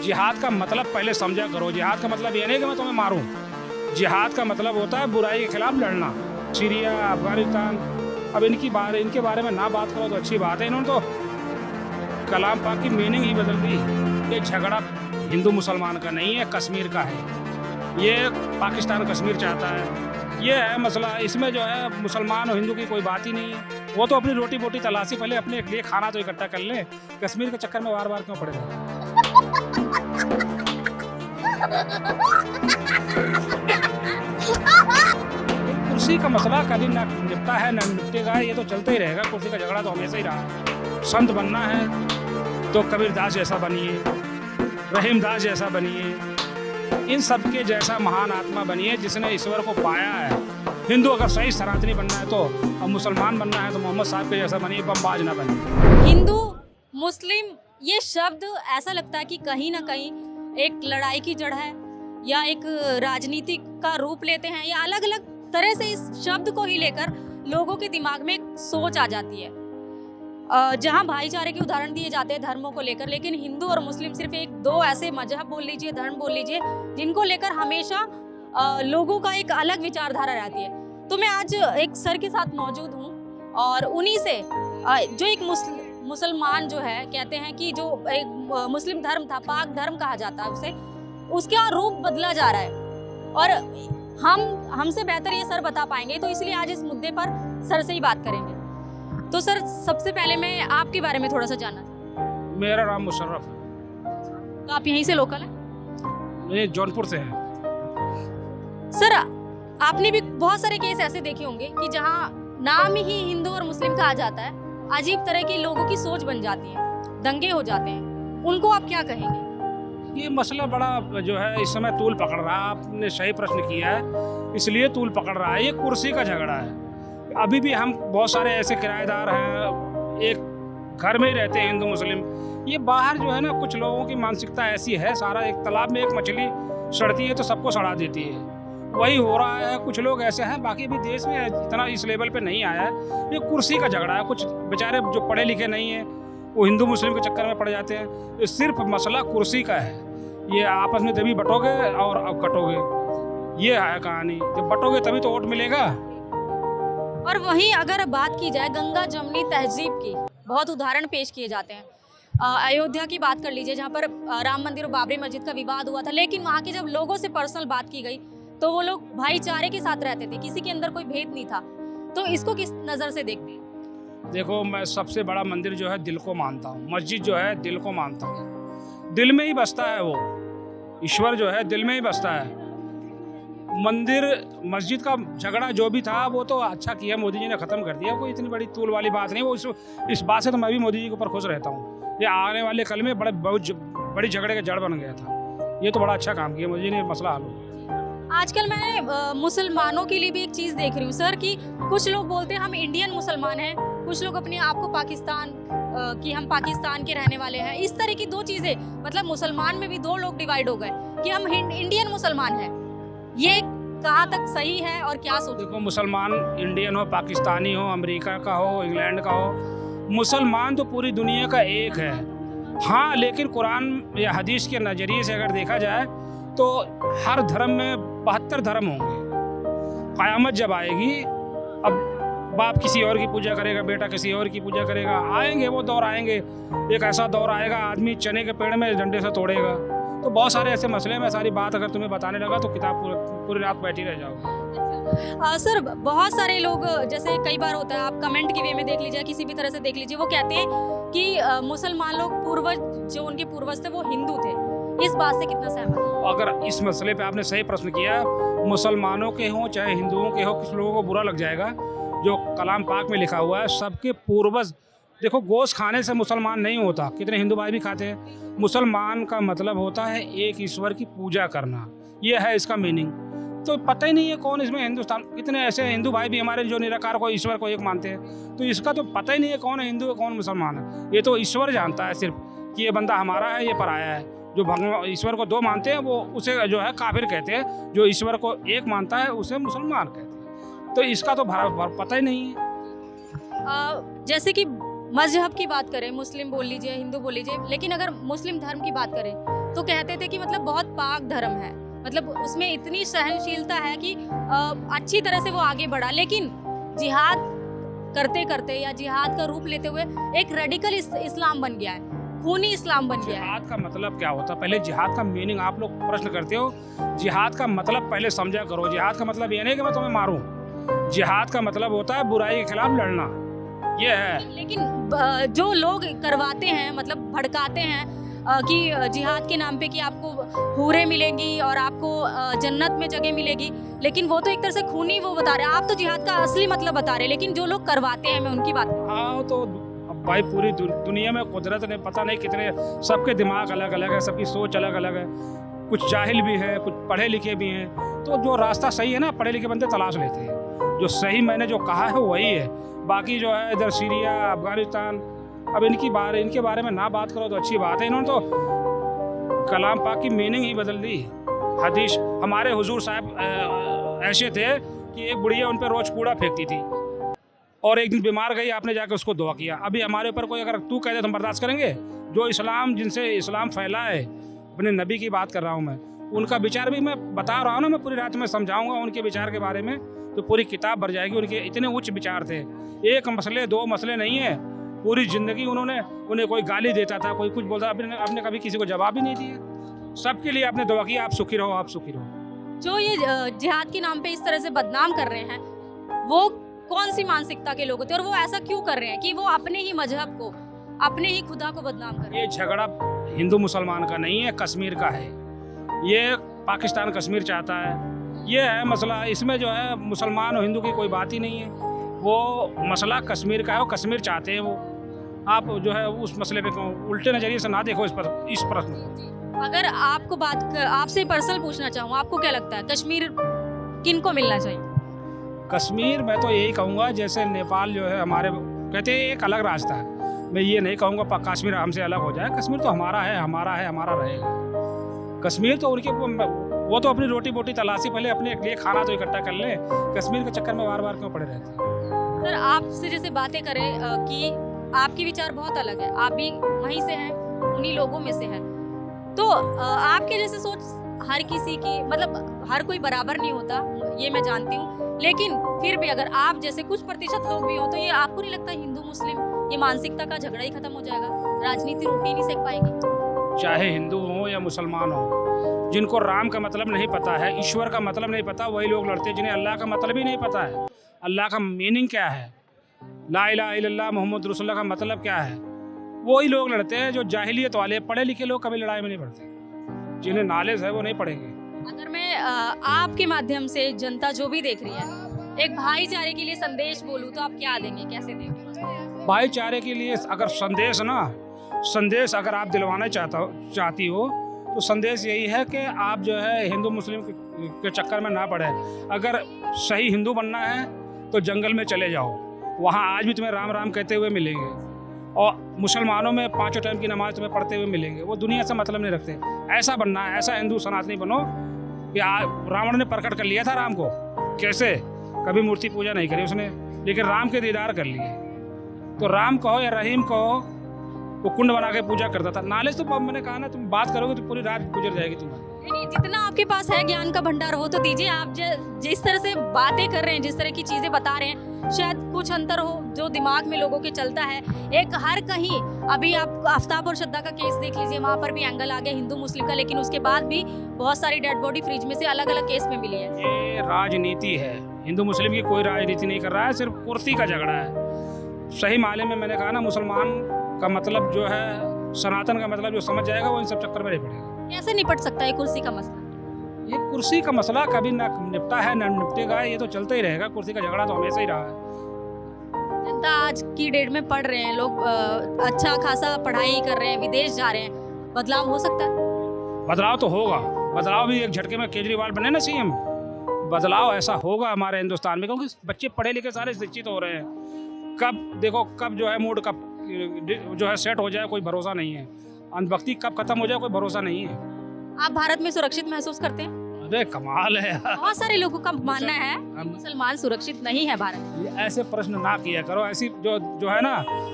जिहाद का मतलब पहले समझा करो। जिहाद का मतलब ये नहीं कि मैं तुम्हें मारूं। जिहाद का मतलब होता है बुराई के खिलाफ लड़ना। सीरिया, अफगानिस्तान, अब इनके बारे में ना बात करो तो अच्छी बात है। इन्होंने तो कलाम पाक की मीनिंग ही बदल दी। ये झगड़ा हिंदू मुसलमान का नहीं है, कश्मीर का है। ये पाकिस्तान कश्मीर चाहता है, ये है मसला। इसमें जो है मुसलमान और हिंदू की कोई बात ही नहीं है। वो तो अपनी रोटी बोटी तलाशी, पहले अपने लिए खाना तो इकट्ठा कर ले। कश्मीर के चक्कर में बार बार क्यों पड़े जाते? कुर्सी का मसला कभी ना निपटा है ना निपटेगा, ये तो चलता ही रहेगा। कुर्सी का झगड़ा तो हमेशा ही रहा। संत बनना है तो कबीरदास जैसा बनिए, रहीमदास जैसा बनिए, इन सब के जैसा महान आत्मा बनिए जिसने ईश्वर को पाया है। हिंदू अगर सही सनातनी बनना है तो, और मुसलमान बनना है तो मोहम्मद साहब के जैसा बनिए, बमबाज ना बनिए। हिंदू मुस्लिम ये शब्द ऐसा लगता है कि कहीं ना कहीं एक लड़ाई की जड़ है या एक राजनीति का रूप लेते हैं, या अलग अलग तरह से इस शब्द को ही लेकर लोगों के दिमाग में एक सोच आ जाती है। जहां भाईचारे के उदाहरण दिए जाते हैं धर्मों को लेकर, लेकिन हिंदू और मुस्लिम सिर्फ एक दो ऐसे मजहब बोल लीजिए, धर्म बोल लीजिए, जिनको लेकर हमेशा लोगों का एक अलग विचारधारा रहती है। तो मैं आज एक सर के साथ मौजूद हूँ और उन्हीं से जो एक मुसलमान जो है, कहते हैं कि जो एक मुस्लिम धर्म था, पाक धर्म कहा जाता है उसे, उसका रूप बदला जा रहा है और हमसे बेहतर ये सर बता पाएंगे। तो इसलिए आज इस मुद्दे पर सर से ही बात करेंगे। तो सर, सबसे पहले मैं आपके बारे में थोड़ा सा जानना चाहूँ। मेरा नाम मुशर्रफ है। तो आप यहीं से लोकल हैं? ये जौनपुर से हैं। सर, आपने भी बहुत सारे केस ऐसे देखे होंगे कि जहाँ नाम ही हिंदू और मुस्लिम कहा जाता है, अजीब तरह की लोगों की सोच बन जाती है, दंगे हो जाते हैं, उनको आप क्या कहेंगे? ये मसला बड़ा जो है इस समय तूल पकड़ रहा है। आपने सही प्रश्न किया है, इसलिए तूल पकड़ रहा है। ये कुर्सी का झगड़ा है। अभी भी हम बहुत सारे ऐसे किराएदार हैं, एक घर में ही रहते हैं हिंदू मुस्लिम। ये बाहर जो है ना, कुछ लोगों की मानसिकता ऐसी है, सारा एक तालाब में एक मछली सड़ती है तो सबको सड़ा देती है, वही हो रहा है। कुछ लोग ऐसे हैं, बाकी भी देश में इतना इस लेवल पे नहीं आया है। ये कुर्सी का झगड़ा है। कुछ बेचारे जो पढ़े लिखे नहीं हैं वो हिंदू मुस्लिम के चक्कर में पड़ जाते हैं। ये सिर्फ मसला कुर्सी का है। ये आपस में तभी बटोगे और अब कटोगे, ये है कहानी। जब बटोगे तभी तो वोट मिलेगा। और वहीं अगर बात की जाए गंगा जमुनी तहजीब की, बहुत उदाहरण पेश किए जाते हैं। अयोध्या की बात कर लीजिए, जहाँ पर राम मंदिर और बाबरी मस्जिद का विवाद हुआ था, लेकिन वहाँ के जब लोगों से पर्सनल बात की गई तो वो लोग भाईचारे के साथ रहते थे, किसी के अंदर कोई भेद नहीं था। तो इसको किस नज़र से देखते हैं? देखो, मैं सबसे बड़ा मंदिर जो है दिल को मानता हूँ। मस्जिद जो है दिल को मानता हूँ। दिल में ही बसता है वो ईश्वर, जो है दिल में ही बसता है। मंदिर मस्जिद का झगड़ा जो भी था वो तो अच्छा किया मोदी जी ने, ख़त्म कर दिया। कोई इतनी बड़ी तूल वाली बात नहीं। वो इस बात से तो मैं भी मोदी जी के ऊपर खुश रहता हूँ। ये आने वाले कल में बहुत बड़ी झगड़े का जड़ बन गया था। ये तो बड़ा अच्छा काम किया मोदी जी ने, मसला हल हो गया। आजकल मैं मुसलमानों के लिए भी एक चीज़ देख रही हूँ सर, कि कुछ लोग बोलते हैं हम इंडियन मुसलमान हैं, कुछ लोग अपने आप को पाकिस्तान कि हम पाकिस्तान के रहने वाले हैं। इस तरह की दो चीज़ें, मतलब मुसलमान में भी दो लोग डिवाइड हो गए कि हम इंडियन मुसलमान हैं। ये कहाँ तक सही है और क्या सोचते? देखो, मुसलमान इंडियन हो, पाकिस्तानी हो, अमेरिका का हो, इंग्लैंड का हो, मुसलमान तो पूरी दुनिया का एक है। हाँ, लेकिन कुरान या हदीस के नज़रिए से अगर देखा जाए तो हर धर्म में 72 धर्म होंगे। क़यामत जब आएगी, अब बाप किसी और की पूजा करेगा, बेटा किसी और की पूजा करेगा, आएंगे वो दौर आएंगे। एक ऐसा दौर आएगा आदमी चने के पेड़ में डंडे से तोड़ेगा। तो बहुत सारे ऐसे मसले में सारी बात अगर तुम्हें बताने लगा तो किताब पूरी रात बैठी रह जाओगे। सर, बहुत सारे लोग, जैसे कई बार होता है, आप कमेंट के वे में देख लीजिए, किसी भी तरह से देख लीजिए, वो कहते हैं कि मुसलमान लोग पूर्वज, जो उनके पूर्वज थे वो हिंदू थे। इस बात से कितना सहमत है? अगर इस मसले पे आपने सही प्रश्न किया, मुसलमानों के हों चाहे हिंदुओं के हो, कुछ लोगों को बुरा लग जाएगा। जो कलाम पाक में लिखा हुआ है, सबके पूर्वज, देखो गोश्त खाने से मुसलमान नहीं होता, कितने हिंदू भाई भी खाते हैं। मुसलमान का मतलब होता है एक ईश्वर की पूजा करना, ये है इसका मीनिंग। तो पता ही नहीं है कौन इसमें हिंदुस्तान, कितने ऐसे हिंदू भाई भी हमारे जो निराकार को, ईश्वर को एक मानते हैं। तो इसका तो पता ही नहीं है कौन है हिंदू है कौन मुसलमान है। ये तो ईश्वर जानता है सिर्फ कि ये बंदा हमारा है, ये पराया है। जो भगवान ईश्वर को दो मानते हैं वो उसे जो है काफिर कहते हैं, जो ईश्वर को एक मानता है उसे मुसलमान कहते हैं। तो इसका तो पता ही नहीं है। जैसे कि मजहब की बात करें, मुस्लिम बोल लीजिए, हिंदू बोल लीजिए, लेकिन अगर मुस्लिम धर्म की बात करें तो कहते थे कि मतलब बहुत पाक धर्म है, मतलब उसमें इतनी सहनशीलता है कि अच्छी तरह से वो आगे बढ़ा। लेकिन जिहाद करते करते या जिहाद का रूप लेते हुए एक रेडिकल इस्लाम बन गया है, खूनी इस्लाम बन गया है। जिहाद का मतलब क्या होता है? पहले जिहाद का मीनिंग आप लोग प्रश्न करते हो, जिहाद का मतलब पहले समझा करो। जिहाद का मतलब ये नहीं कि मैं तुम्हें मारूं, जिहाद का मतलब होता है बुराई के खिलाफ लड़ना, ये है। लेकिन जो लोग करवाते हैं, मतलब भड़काते हैं कि जिहाद के नाम पे कि आपको हूरें मिलेंगी और आपको जन्नत में जगह मिलेगी, लेकिन वो तो एक तरह से खूनी वो बता रहे हैं। आप तो जिहाद का असली मतलब बता रहे हैं, लेकिन जो लोग करवाते हैं मैं उनकी बात। हाँ तो अब भाई पूरी दुनिया में कुदरत ने पता नहीं कितने, सबके दिमाग अलग अलग है, सबकी सोच अलग अलग है, कुछ जाहिल भी है, कुछ पढ़े लिखे भी हैं। तो जो रास्ता सही है ना, पढ़े लिखे बंदे तलाश लेते हैं, जो सही मैंने जो कहा है वही है। बाकी जो है इधर सीरिया, अफगानिस्तान, अब इनके बारे में ना बात करो तो अच्छी बात है। इन्होंने तो कलाम पाक की मीनिंग ही बदल दी। हदीस, हमारे हुजूर साहब ऐसे थे कि एक बुढ़िया उन पर रोज कूड़ा फेंकती थी और एक दिन बीमार गई, आपने जाकर उसको दुआ किया। अभी हमारे ऊपर कोई अगर तू कह दे तो हम बर्दाश्त करेंगे? जो इस्लाम, जिनसे इस्लाम फैला है, अपने नबी की बात कर रहा हूँ मैं, उनका विचार भी मैं बता रहा हूँ ना, मैं पूरी रात में समझाऊंगा उनके विचार के बारे में, तो पूरी किताब भर जाएगी। उनके इतने उच्च विचार थे, एक मसले दो मसले नहीं है, पूरी जिंदगी उन्हें कोई गाली देता था, कोई कुछ बोलता, आपने कभी किसी को जवाब ही नहीं दिया। सबके लिए आपने दुआ किया, आप सुखी रहो, आप सुखी रहो। जो ये जिहाद के नाम पे इस तरह से बदनाम कर रहे हैं, वो कौन सी मानसिकता के लोग होते हैं और वो ऐसा क्यों कर रहे हैं कि वो अपने ही मजहब को, अपने ही खुदा को बदनाम कर रहे हैं? ये झगड़ा हिंदू मुसलमान का नहीं है, कश्मीर का है। ये पाकिस्तान कश्मीर चाहता है, ये है मसला। इसमें जो है मुसलमान और हिंदू की कोई बात ही नहीं है, वो मसला कश्मीर का है, वो कश्मीर चाहते हैं वो। आप जो है उस मसले पे उल्टे नजरिए से ना देखो इस प्रश्न को। अगर आपसे पर्सनल पूछना चाहूँ, आपको क्या लगता है कश्मीर किन को मिलना चाहिए? कश्मीर मैं तो यही कहूँगा, जैसे नेपाल जो है हमारे, कहते हैं एक अलग रास्ता है, मैं ये नहीं कहूँगा कश्मीर हमसे अलग हो जाए। कश्मीर तो हमारा है, हमारा रहेगा। कश्मीर तो उनके, वो तो अपनी रोटी बोटी तलाशी, पहले अपने लिए खाना तो इकट्ठा कर ले, कश्मीर के चक्कर में बार बार क्यों पड़े रहते हैं? सर, आपसे जैसे बातें करें कि आपके विचार बहुत अलग है, आप भी वहीं से हैं, उन्हीं लोगों में से हैं, तो आपके जैसे सोच हर किसी की, मतलब हर कोई बराबर नहीं होता, ये मैं जानती हूँ, लेकिन फिर भी अगर आप जैसे कुछ प्रतिशत लोग भी हो, तो ये आपको नहीं लगता हिंदू मुस्लिम ये मानसिकता का झगड़ा ही खत्म हो जाएगा, राजनीति रोटी नहीं सेक पाएगी? चाहे हिंदू हो या मुसलमान हो, जिनको राम का मतलब नहीं पता है, ईश्वर का मतलब नहीं पता, वही लोग लड़ते हैं। जिन्हें अल्लाह का मतलब ही नहीं पता है, अल्लाह का मीनिंग क्या है, ला इलाहा इल्लल्लाह मोहम्मद रसूलुल्लाह का मतलब क्या है, वही लोग लड़ते हैं। जो जाहिलियत वाले पढ़े लिखे लोग कभी लड़ाई में नहीं पड़ते, जिन्हें नॉलेज है वो नहीं पढ़ेंगे। अगर मैं आपके माध्यम से जनता जो भी देख रही है, एक भाईचारे के लिए संदेश बोलूँ तो आप क्या देंगे, कैसे देंगे? भाईचारे के लिए अगर संदेश अगर आप दिलवाना चाहती हो तो संदेश यही है कि आप जो है हिंदू मुस्लिम के चक्कर में ना पड़े। अगर सही हिंदू बनना है तो जंगल में चले जाओ, वहाँ आज भी तुम्हें राम राम कहते हुए मिलेंगे, और मुसलमानों में 5 टाइम की नमाज तुम्हें पढ़ते हुए मिलेंगे। वो दुनिया से मतलब नहीं रखते। ऐसा बनना है, ऐसा हिंदू सनातनी बनो कि रावण ने प्रकट कर लिया था राम को, कैसे? कभी मूर्ति पूजा नहीं करी उसने, लेकिन राम के दीदार कर लिए। तो राम कहो या रहीम कहो, वो कुंड बना के पूजा करता था। नॉलेज तो मैंने कहा ना, तुम बात करोगे तो पूरी रात गुजर जाएगी तुम्हारी। नहीं, जितना आपके पास है ज्ञान का भंडार वो तो दीजिए। आप जिस तरह से बातें कर रहे हैं, जिस तरह की चीजें बता रहे हैं, शायद कुछ अंतर हो जो दिमाग में लोगों के चलता है। एक हर कहीं, अभी आप आफ्ताब और श्रद्धा का केस देख लीजिए, वहाँ पर भी एंगल आ गया हिंदू मुस्लिम का, लेकिन उसके बाद भी बहुत सारी डेड बॉडी फ्रिज में से अलग अलग केस में मिली है। ये राजनीति है, हिंदू मुस्लिम की कोई राजनीति नहीं कर रहा है, सिर्फ कुर्सी का झगड़ा है। सही मायने में मैंने कहा ना, मुसलमान का मतलब जो है, सनातन का मतलब जो समझ जाएगा वो इन सब चक्कर में नहीं पड़ेगा। कैसे निपट सकता है कुर्सी का मसला? ये कुर्सी का मसला कभी ना निपटा है ना निपटेगा, ये तो चलता ही रहेगा। कुर्सी का झगड़ा तो हमेशा ही रहा है। जनता आज की डेट में पढ़ रहे हैं लोग, अच्छा खासा पढ़ाई कर रहे हैं, विदेश जा रहे हैं, बदलाव हो सकता है? बदलाव तो होगा, बदलाव भी एक झटके में केजरीवाल बने ना सीएम, बदलाव ऐसा होगा हमारे हिंदुस्तान में, क्योंकि बच्चे पढ़े लिखे सारे शिक्षित हो रहे हैं। कब जो है मूड कब जो है सेट हो जाए कोई भरोसा नहीं है, अंधभक्ति कब खत्म हो जाए कोई भरोसा नहीं है। आप भारत में सुरक्षित महसूस करते हैं? अरे कमाल है यार। बहुत सारे लोगों का मानना है कि मुसलमान सुरक्षित नहीं है भारत में। ऐसे प्रश्न ना किया करो, ऐसी जो है ना,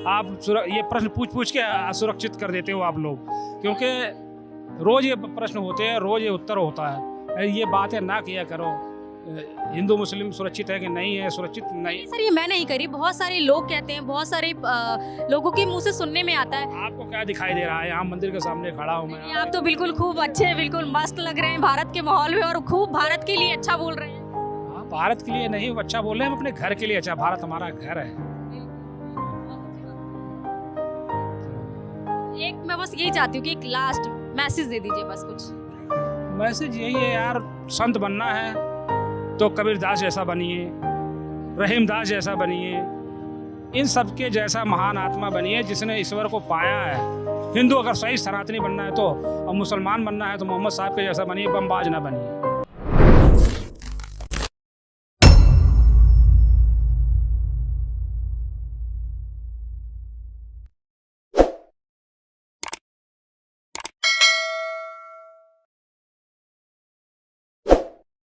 आप ये प्रश्न पूछ के असुरक्षित कर देते हो आप लोग, क्योंकि रोज़ ये प्रश्न होते हैं, रोज़ ये उत्तर होता है। ये बातें ना किया करो। हिंदू मुस्लिम सुरक्षित है कि नहीं है, सुरक्षित नहीं। सर ये मैं नहीं करी, बहुत सारे लोग कहते हैं, बहुत सारे लोगों के मुंह से सुनने में आता है। आपको क्या दिखाई दे रहा है? यहाँ मंदिर के सामने खड़ा हूँ मैं। आप तो बिल्कुल खूब अच्छे हैं, बिल्कुल मस्त लग रहे हैं भारत के माहौल में, और खूब भारत के लिए अच्छा बोल रहे हैं। हाँ, भारत के लिए नहीं अच्छा बोल रहे हैं, हम अपने घर के लिए अच्छा। भारत हमारा घर है। एक मैं बस यही चाहती हूँ कि एक लास्ट मैसेज दे दीजिए, बस कुछ। मैसेज यही है यार, संत बनना है तो कबीरदास जैसा बनिए, रहीमदास जैसा बनिए, इन सब के जैसा महान आत्मा बनिए जिसने ईश्वर को पाया है। हिंदू अगर सही सनातनी बनना है तो, और मुसलमान बनना है तो मोहम्मद साहब के जैसा बनिए, बमबाज ना बनिए।